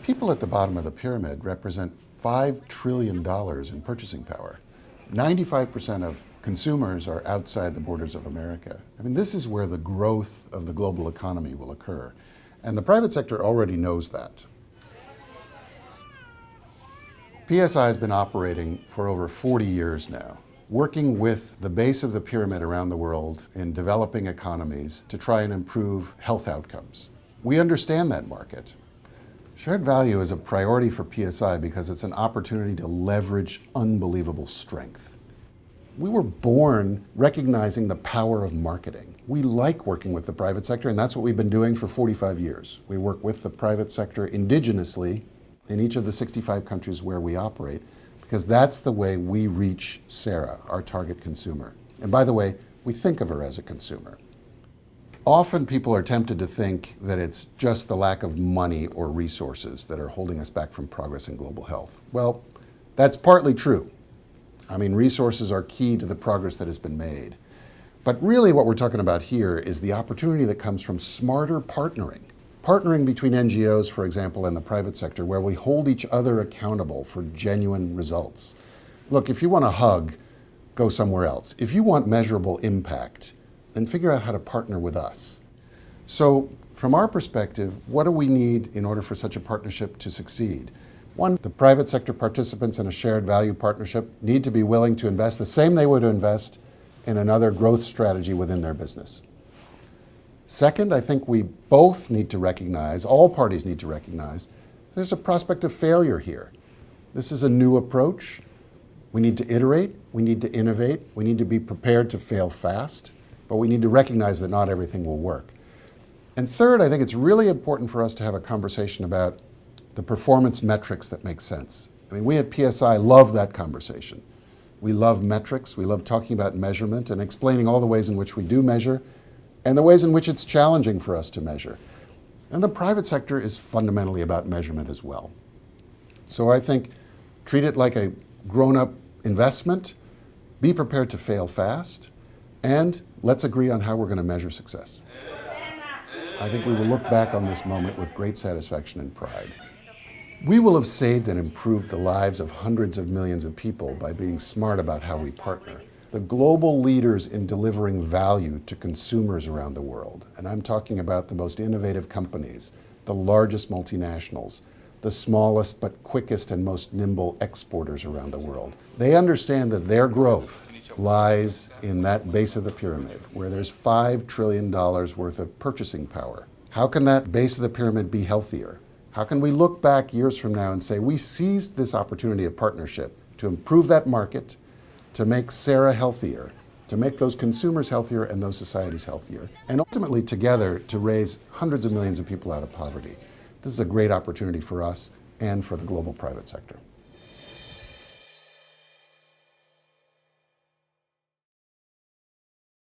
people at the bottom of the pyramid represent $5 trillion in purchasing power. 95% of consumers are outside the borders of America. I mean, this is where the growth of the global economy will occur. And the private sector already knows that. PSI has been operating for over 40 years now, working with the base of the pyramid around the world in developing economies to try and improve health outcomes. We understand that market. Shared value is a priority for PSI because it's an opportunity to leverage unbelievable strength. We were born recognizing the power of marketing. We like working with the private sector, and that's what we've been doing for 45 years. We work with the private sector indigenously in each of the 65 countries where we operate, because that's the way we reach Sarah, our target consumer. And by the way, we think of her as a consumer. Often people are tempted to think that it's just the lack of money or resources that are holding us back from progress in global health. Well, that's partly true. I mean, resources are key to the progress that has been made. But really what we're talking about here is the opportunity that comes from smarter partnering. Partnering between NGOs, for example, and the private sector, where we hold each other accountable for genuine results. Look, if you want a hug, go somewhere else. If you want measurable impact, then figure out how to partner with us. So from our perspective, what do we need in order for such a partnership to succeed? One, the private sector participants in a shared value partnership need to be willing to invest the same they would invest in another growth strategy within their business. Second, I think we both need to recognize, all parties need to recognize, there's a prospect of failure here. This is a new approach. We need to iterate, we need to innovate, we need to be prepared to fail fast, but we need to recognize that not everything will work. And third, I think it's really important for us to have a conversation about the performance metrics that make sense. I mean, we at PSI love that conversation. We love metrics, we love talking about measurement and explaining all the ways in which we do measure and the ways in which it's challenging for us to measure. And the private sector is fundamentally about measurement as well. So I think treat it like a grown-up investment, be prepared to fail fast, and let's agree on how we're going to measure success. I think we will look back on this moment with great satisfaction and pride. We will have saved and improved the lives of hundreds of millions of people by being smart about how we partner. The global leaders in delivering value to consumers around the world, and I'm talking about the most innovative companies, the largest multinationals, the smallest but quickest and most nimble exporters around the world. They understand that their growth lies in that base of the pyramid, where there's $5 trillion worth of purchasing power. How can that base of the pyramid be healthier? How can we look back years from now and say, we seized this opportunity of partnership to improve that market, to make Sarah healthier, to make those consumers healthier and those societies healthier, and ultimately together to raise hundreds of millions of people out of poverty. This is a great opportunity for us and for the global private sector.